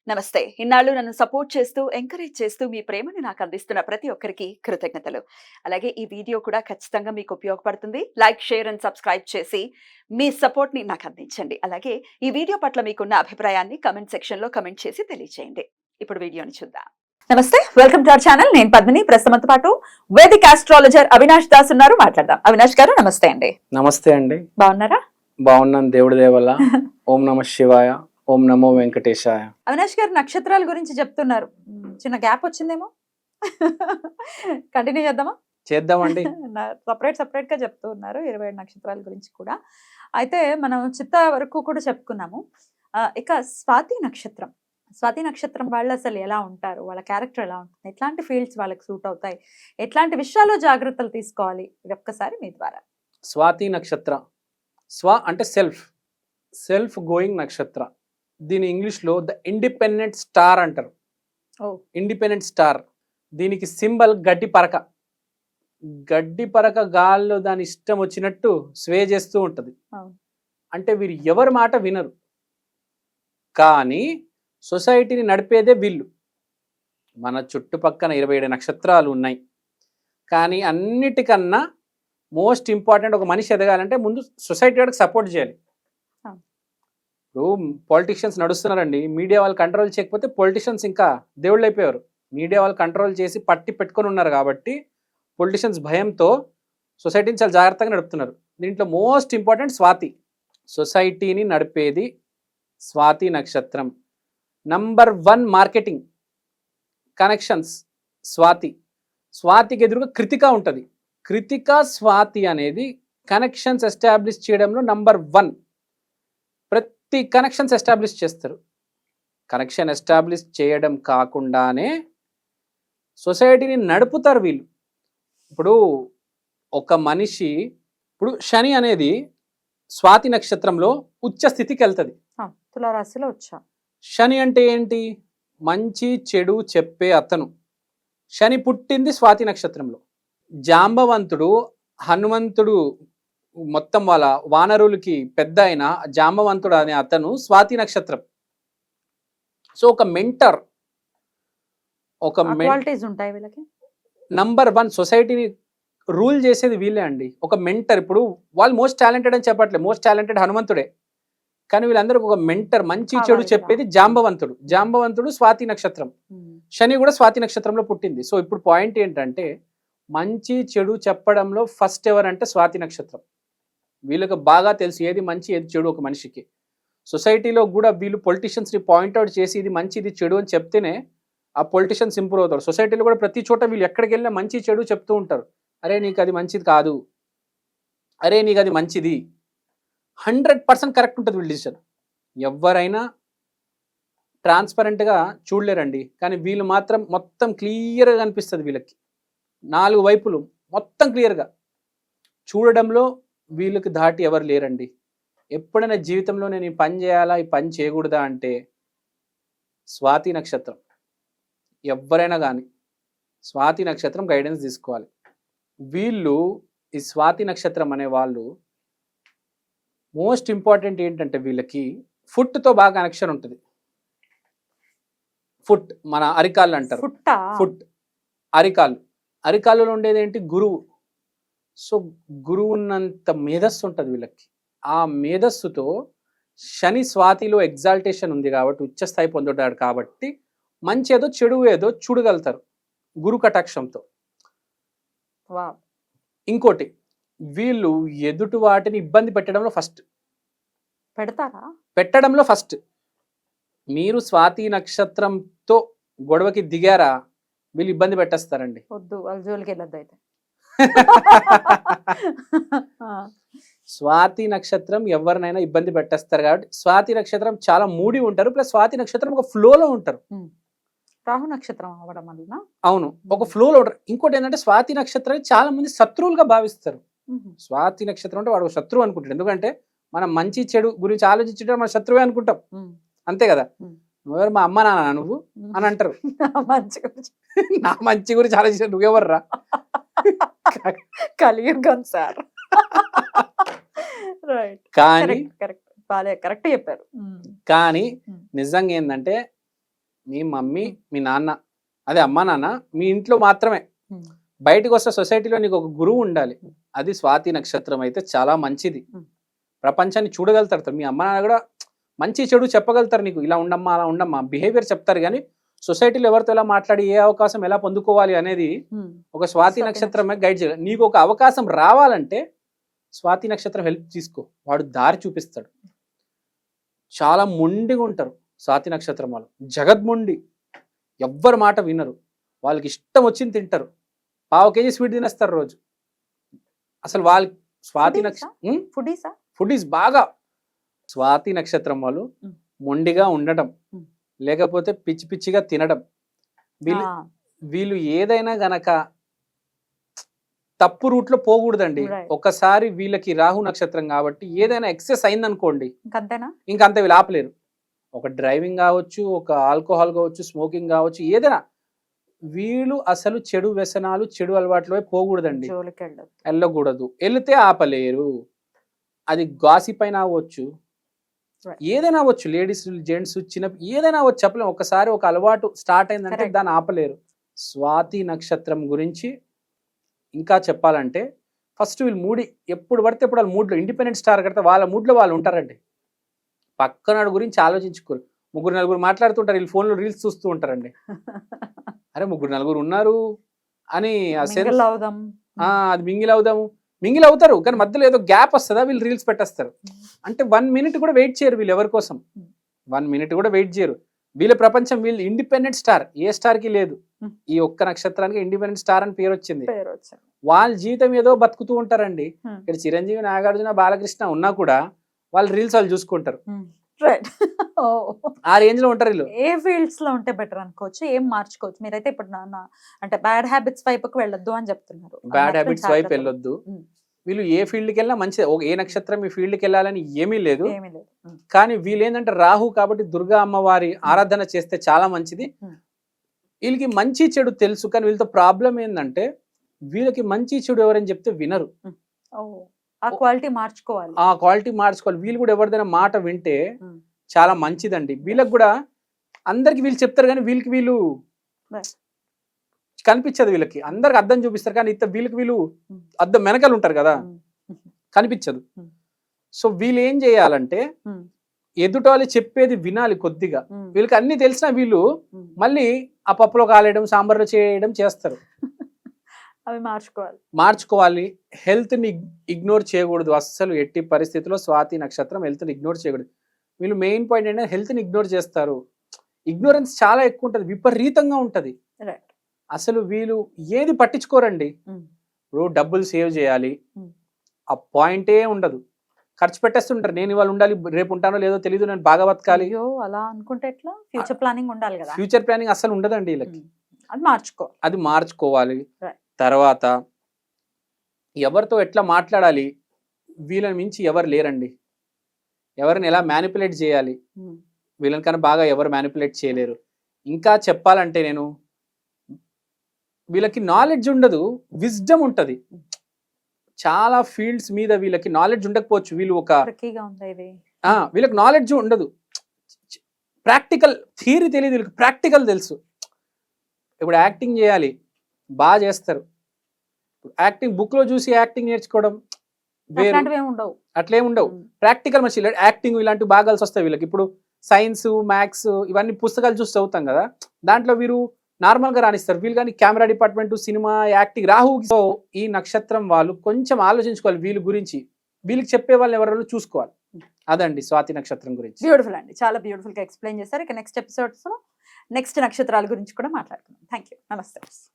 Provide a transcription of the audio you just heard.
నమస్తే. ఇన్నాళ్ళు నన్ను సపోర్ట్ చేస్తూ, ఎంకరేజ్ చేస్తూ మీ ప్రేమని నాకు అందిస్తున్న ప్రతి ఒక్కరికి కృతజ్ఞతలు. అలాగే ఈ వీడియో కూడా ఖచ్చితంగా మీకు ఉపయోగపడుతుంది. లైక్, షేర్ అండ్ సబ్స్క్రైబ్ చేసి మీ సపోర్ట్‌ని నాకు అందించండి. అలాగే ఈ వీడియో పట్ల మీకున్న అభిప్రాయాన్ని కామెంట్ సెక్షన్‌లో కామెంట్ చేసి తెలియజేయండి. ఇప్పుడు వీడియోని చూద్దాం. నమస్తే, వెల్కమ్ టు అవర్ ఛానల్. నేను పద్మిని. ప్రస్తుతంతో పాటు వేదిక్ ఆస్ట్రాలజర్ అవినాష్ దాస్ ఉన్నారు. మాట్లాడదాం. అవినాష్ గారు నమస్తే అండి. నమస్తే అండి. బాగున్నారా? బాగున్నాను, దేవుడి దయ వల్ల. ఓం నమ శివాయ, ఓం నమో వెంకటేశాయ. అవినాష్ గారు నక్షత్రాల గురించి చెప్తున్నారు. చిన్న గ్యాప్ వచ్చిందేమో. కంటిన్యూ చేద్దామా? చేద్దామండి. సపరేట్ గా చెప్తూ ఉన్నారు 27 నక్షత్రాల గురించి కూడా. అయితే మనం చిత్త వరకు కూడా చెప్పుకున్నాము. ఇక స్వాతి నక్షత్రం వాళ్ళు అసలు ఎలా ఉంటారు, వాళ్ళ క్యారెక్టర్ ఎలా ఉంటుంది, ఎట్లాంటి ఫీల్డ్స్ వాళ్ళకి సూట్ అవుతాయి, ఎట్లాంటి విషయాల్లో జాగ్రత్తలు తీసుకోవాలి, ఇది ఒక్కసారి మీ ద్వారా. స్వాతి నక్షత్ర. స్వ అంటే సెల్ఫ్ గోయింగ్ నక్షత్ర. దీని ఇంగ్లీష్లో ద ఇండిపెండెంట్ స్టార్ అంటారు. Independent star. దీనికి సింబల్ గడ్డి పరక గాల్లో దాని ఇష్టం వచ్చినట్టు స్వే చేస్తూ ఉంటుంది. అంటే వీరు ఎవరి మాట వినరు, కానీ సొసైటీని నడిపేదే వీళ్ళు. మన చుట్టుపక్కన 27 నక్షత్రాలు ఉన్నాయి, కానీ అన్నిటికన్నా మోస్ట్ ఇంపార్టెంట్ ఒక మనిషి ఎదగాలంటే ముందు సొసైటీ వాడికి సపోర్ట్ చేయాలి. ఇప్పుడు పొలిటీషియన్స్ నడుస్తున్నారండి, మీడియా వాళ్ళు కంట్రోల్ చేయకపోతే పొలిటీషియన్స్ ఇంకా దేవుళ్ళు అయిపోయారు. మీడియా వాళ్ళు కంట్రోల్ చేసి పట్టి పెట్టుకొని ఉన్నారు కాబట్టి పొలిటీషియన్స్ భయంతో సొసైటీని చాలా జాగ్రత్తగా నడుపుతున్నారు. దీంట్లో మోస్ట్ ఇంపార్టెంట్ స్వాతి. సొసైటీని నడిపేది స్వాతి నక్షత్రం. నంబర్ 1 మార్కెటింగ్ కనెక్షన్స్ స్వాతికి ఎదురుగా కృతిక ఉంటుంది. కృతిక స్వాతి అనేది కనెక్షన్స్ ఎస్టాబ్లిష్ చేయడంలో నంబర్ 1. ప్రతి కనెక్షన్స్ ఎస్టాబ్లిష్ చేస్తారు. కనెక్షన్ ఎస్టాబ్లిష్ చేయడం కాకుండానే సొసైటీని నడుపుతారు వీళ్ళు. ఇప్పుడు ఒక మనిషి, ఇప్పుడు శని అనేది స్వాతి నక్షత్రంలో ఉచ్చ స్థితికి వెళ్తుంది. తులారాశిలో వచ్చా. శని అంటే ఏంటి? మంచి చెడు చెప్పే అతను. శని పుట్టింది స్వాతి నక్షత్రంలో. జాంబవంతుడు, హనుమంతుడు మొత్తం వాళ్ళ వానరులకి పెద్ద అయిన జాంబవంతుడు అనే అతను స్వాతి నక్షత్రం. సో ఒక మెంటర్, ఉంటాయి వీళ్ళకి. నంబర్ 1 సొసైటీని రూల్ చేసేది వీళ్ళే అండి. ఒక మెంటర్. ఇప్పుడు వాళ్ళు మోస్ట్ టాలెంటెడ్ అని చెప్పట్లేదు, మోస్ట్ టాలెంటెడ్ హనుమంతుడే, కానీ వీళ్ళందరూ ఒక మెంటర్, మంచి చెడు చెప్పేది జాంబవంతుడు స్వాతి నక్షత్రం. శని కూడా స్వాతి నక్షత్రంలో పుట్టింది. సో ఇప్పుడు పాయింట్ ఏంటంటే, మంచి చెడు చెప్పడంలో ఫస్ట్ ఎవరంటే స్వాతి నక్షత్రం. వీళ్ళకి బాగా తెలుసు ఏది మంచి ఏది చెడు ఒక మనిషికి. సొసైటీలో కూడా వీళ్ళు పొలిటీషియన్స్ని పాయింట్అవుట్ చేసి ఇది మంచి ఇది చెడు అని చెప్తేనే ఆ పొలిటీషియన్స్ ఇంప్రూవ్ అవుతారు. సొసైటీలో కూడా ప్రతి చోట వీళ్ళు ఎక్కడికి వెళ్ళినా మంచి చెడు చెప్తూ ఉంటారు. అరే నీకు అది మంచిది కాదు, అరే నీకు అది మంచిది. 100% కరెక్ట్ ఉంటుంది వీళ్ళ డిసిషన్. ఎవరైనా ట్రాన్స్పరెంట్గా చూడలేరండి, కానీ వీళ్ళు మాత్రం మొత్తం క్లియర్గా కనిపిస్తుంది వీళ్ళకి. 4 వైపులు మొత్తం క్లియర్గా చూడడంలో వీళ్ళకి దాటి ఎవరు లేరండి. ఎప్పుడైనా జీవితంలో నేను ఈ పని చేయాలా, ఈ పని చేయకూడదా అంటే స్వాతి నక్షత్రం. ఎవరైనా కానీ స్వాతి నక్షత్రం గైడెన్స్ తీసుకోవాలి. వీళ్ళు ఈ స్వాతి నక్షత్రం అనే వాళ్ళు మోస్ట్ ఇంపార్టెంట్ ఏంటంటే వీళ్ళకి ఫుట్తో బాగా కనెక్షన్ ఉంటుంది. ఫుట్ మన అరికాళ్ళు అంటారు. ఫుట్ అరికాళ్ళలో ఉండేది ఏంటి? గురువు. సో గురువు ఉన్నంత మేధస్సు ఉంటుంది వీళ్ళకి. ఆ మేధస్సుతో శని స్వాతిలో ఎగ్జాల్టేషన్ ఉంది కాబట్టి, ఉచ్చస్థాయి పొందుతాడు కాబట్టి మంచి ఏదో చెడు ఏదో చూడగలుగుతారు గురు కటాక్షంతో. ఇంకోటి, వీళ్ళు ఎదుటి వాటిని ఇబ్బంది పెట్టడంలో ఫస్ట్. మీరు స్వాతి నక్షత్రంతో గొడవకి దిగారా, వీళ్ళు ఇబ్బంది పెట్టేస్తారండి. వద్దు, వాళ్ళ జోలికి వెళ్ళొద్దు అయితే. స్వాతి నక్షత్రం ఎవరినైనా ఇబ్బంది పెట్టేస్తారు కాబట్టి స్వాతి నక్షత్రం చాలా మూడి ఉంటారు. ప్లస్ స్వాతి నక్షత్రం ఒక ఫ్లోలో ఉంటారు. రాహు నక్షత్రం అవ్వడం వల్ల అవును, ఒక ఫ్లోలో ఉంటారు. ఇంకోటి ఏంటంటే స్వాతి నక్షత్రాన్ని చాలా మంది శత్రువులుగా భావిస్తారు. స్వాతి నక్షత్రం అంటే వాడు శత్రువు అనుకుంటాడు. ఎందుకంటే మనం మంచి చెడు గురించి ఆలోచించడం మన శత్రువే అనుకుంటాం, అంతే కదా. నువ్వెవరు, మా అమ్మ నాన్న నువ్వు అని అంటారు. నా మంచి గురించి ఆలోచించ నువ్వెవర్రా? కలియుగం సార్. కానీ కానీ నిజంగా ఏంటంటే మీ మమ్మీ మీ నాన్న అదే అమ్మా నాన్న మీ ఇంట్లో మాత్రమే. బయటకు వస్తే సొసైటీలో నీకు ఒక గురువు ఉండాలి. అది స్వాతి నక్షత్రం అయితే చాలా మంచిది. ప్రపంచాన్ని చూడగలుగుతారు. మీ అమ్మ నాన్న కూడా మంచి చెడు చెప్పగలుగుతారు నీకు. ఇలా ఉండమ్మా అలా ఉండమ్మా బిహేవియర్ చెప్తారు. కానీ సొసైటీలో ఎవరితో ఎలా మాట్లాడి ఏ అవకాశం ఎలా పొందుకోవాలి అనేది ఒక స్వాతి నక్షత్రమే గైడ్ చేయాలి. నీకు ఒక అవకాశం రావాలంటే స్వాతి నక్షత్రం హెల్ప్ తీసుకో, వాడు దారి చూపిస్తాడు. చాలా మొండిగా ఉంటారు స్వాతి నక్షత్రం వాళ్ళు, జగద్మొండి. ఎవ్వరి మాట వినరు, వాళ్ళకి ఇష్టం వచ్చింది తింటారు. 1/2 kg స్వీట్ తినేస్తారు రోజు. అసలు వాళ్ళ స్వాతి నక్షత్రం ఫుడీస్ బాగా. స్వాతి నక్షత్రం వాళ్ళు మొండిగా ఉండటం, లేకపోతే పిచ్చి పిచ్చిగా తినడం. వీళ్ళు ఏదైనా గనక తప్పు రూట్లో పోకూడదండి. ఒకసారి వీళ్ళకి రాహు నక్షత్రం కాబట్టి ఏదైనా ఎక్సెస్ అయిందనుకోండి ఇంకంతే వీళ్ళు ఆపలేరు. ఒక డ్రైవింగ్ కావచ్చు, ఒక ఆల్కహాల్ కావచ్చు, స్మోకింగ్ కావచ్చు, ఏదైనా వీళ్ళు అసలు చెడు వ్యసనాలు చెడు అలవాట్లు పోకూడదండి, వెళ్ళకూడదు. వెళితే ఆపలేరు. అది గాసిప్ అయినా అవ్వచ్చు, ఏదైనా అవ్వచ్చు, లేడీస్ జెంట్స్ చిన్న ఏదైనా అవ్వచ్చు, చెప్పలేము. ఒకసారి ఒక అలవాటు స్టార్ట్ అయిందంటే దాన్ని ఆపలేరు. స్వాతి నక్షత్రం గురించి ఇంకా చెప్పాలంటే ఫస్ట్ వీళ్ళు మూడి ఎప్పుడు పడితే ఎప్పుడు వాళ్ళ మూడ్లో ఇండిపెండెంట్ స్టార్ కడితే వాళ్ళ మూడ్లో వాళ్ళు ఉంటారండి. పక్కనాడు గురించి ఆలోచించుకోరు. 3-4 మాట్లాడుతుంటారు, వీళ్ళు ఫోన్లో రీల్స్ చూస్తూ ఉంటారండి. అరే 3-4 ఉన్నారు అని అది మింగిల్ అవుతారు. కానీ మధ్యలో ఏదో గ్యాప్ వస్తుందా వీళ్ళు రీల్స్ పెట్టేస్తారు. అంటే 1 minute కూడా వెయిట్ చేయరు వీళ్ళు ఎవరి కోసం. 1 minute కూడా వెయిట్ చేయరు. వీళ్ళ ప్రపంచం, వీళ్ళు ఇండిపెండెంట్ స్టార్. ఏ స్టార్ కి లేదు. ఈ ఒక్క నక్షత్రానికి ఇండిపెండెంట్ స్టార్ అని పేరు వచ్చింది. వాళ్ళ జీవితం ఏదో బతుకుతూ ఉంటారండి. ఇక్కడ చిరంజీవి, నాగార్జున, బాలకృష్ణ ఉన్నా కూడా వాళ్ళ రీల్స్ వాళ్ళు చూసుకుంటారు. ఆ రేంజ్ లో ఉంటారు వీళ్ళు. ఏ ఫీల్డ్స్ లో ఉంటే బెటర్ అనుకోవచ్చు, ఏం మార్చుకోవచ్చు? మీరైతే ఇప్పుడు అంటే బ్యాడ్ హ్యాబిట్స్ వైపుకి వెళ్ళొద్దు అని చెప్తున్నారు. బ్యాడ్ హ్యాబిట్స్ వైపు వెళ్ళొద్దు. వీళ్ళు ఏ ఫీల్డ్కి వెళ్ళినా మంచిది. ఏ నక్షత్రం ఈ ఫీల్డ్కి వెళ్ళాలని ఏమీ లేదు. కానీ వీళ్ళు ఏంటంటే రాహు కాబట్టి దుర్గా అమ్మవారి ఆరాధన చేస్తే చాలా మంచిది. వీళ్ళకి మంచి చెడు తెలుసు, కానీ వీళ్ళతో ప్రాబ్లం ఏంటంటే వీళ్ళకి మంచి చెడు ఎవరని చెప్తే వినరు. ఆ క్వాలిటీ మార్చుకోవాలి. వీళ్ళు కూడా ఎవరిదైనా మాట వింటే చాలా మంచిదండి. వీళ్ళకి కూడా అందరికి వీళ్ళు చెప్తారు, కానీ వీళ్ళు కనిపించదు. వీళ్ళకి అందరికి అద్దం చూపిస్తారు, కానీ వీళ్ళకి వీళ్ళు అద్దం వెనకాల ఉంటారు కదా, కనిపించదు. సో వీళ్ళు ఏం చేయాలంటే ఎదుట వాళ్ళు చెప్పేది వినాలి కొద్దిగా. వీళ్ళకి అన్ని తెలిసినా వీళ్ళు మళ్ళీ ఆ పప్పులో కాలేయడం, సాంబార్లో చేయడం చేస్తారు. అవి మార్చుకోవాలి. హెల్త్ ని ఇగ్నోర్ చేయకూడదు అస్సలు, ఎట్టి పరిస్థితుల్లో. స్వాతి నక్షత్రం హెల్త్ ని ఇగ్నోర్ చేయకూడదు. వీళ్ళు మెయిన్ పాయింట్ ఏంటంటే హెల్త్ ని ఇగ్నోర్ చేస్తారు. ఇగ్నోరెన్స్ చాలా ఎక్కువ ఉంటది, విపరీతంగా ఉంటది. అసలు వీళ్ళు ఏది పట్టించుకోరండి. ఇప్పుడు డబ్బులు సేవ్ చేయాలి ఆ పాయింటే ఉండదు. ఖర్చు పెట్టేస్తుంటారు. నేను ఇవాళ ఉండాలి, రేపు ఉంటానో లేదో తెలియదు, నేను బాగా బతకాలి. అలా అనుకుంటే ఎట్లా? ఫ్యూచర్ ప్లానింగ్ ఉండాలి కదా. ఫ్యూచర్ ప్లానింగ్ అసలు ఉండదండి వీళ్ళకి. అది మార్చుకోవాలి. తర్వాత ఎవరితో ఎట్లా మాట్లాడాలి, వీళ్ళని మించి ఎవరు లేరండి. ఎవరిని ఎలా మ్యానిపులేట్ చేయాలి, వీళ్ళని కన్నా బాగా ఎవరు మ్యానిపులేట్ చేయలేరు. ఇంకా చెప్పాలంటే నేను వీళ్ళకి నాలెడ్జ్ ఉండదు, విజ్డమ్ ఉంటది. చాలా ఫీల్డ్స్ మీద వీళ్ళకి నాలెడ్జ్ ఉండకపోవచ్చు. వీళ్ళకి నాలెడ్జ్ ఉండదు. ప్రాక్టికల్ థియరీ తెలియదు వీళ్ళకి, ప్రాక్టికల్ తెలుసు. ఇప్పుడు యాక్టింగ్ చేయాలి, బాగా చేస్తారు. యాక్టింగ్ బుక్ లో చూసి యాక్టింగ్ నేర్చుకోవడం అట్లేం ఉండవు. ప్రాక్టికల్ మంచి యాక్టింగ్ ఇలాంటివి బాగా కలిసి వస్తాయి వీళ్ళకి. ఇప్పుడు సైన్స్, మ్యాథ్స్ ఇవన్నీ పుస్తకాలు చూసి చదువుతాం కదా, దాంట్లో వీరు నార్మల్ గా రాణిస్తారు. వీళ్ళు కానీ camera department, cinema, acting, Rahu. So ఈ నక్షత్రం వాళ్ళు కొంచెం ఆలోచించుకోవాలి వీళ్ళ గురించి. వీళ్ళకి చెప్పే వాళ్ళని ఎవరైనా చూసుకోవాలి. అదండి స్వాతి నక్షత్రం గురించి. బ్యూటిఫుల్ అండి, చాలా బ్యూటిఫుల్ గా ఎక్స్ప్లెయిన్ చేశారు. ఇక నెక్స్ట్ ఎపిసోడ్స్ లో నెక్స్ట్ నక్షత్రాల గురించి కూడా మాట్లాడుకుందాం. Thank you. నమస్తే.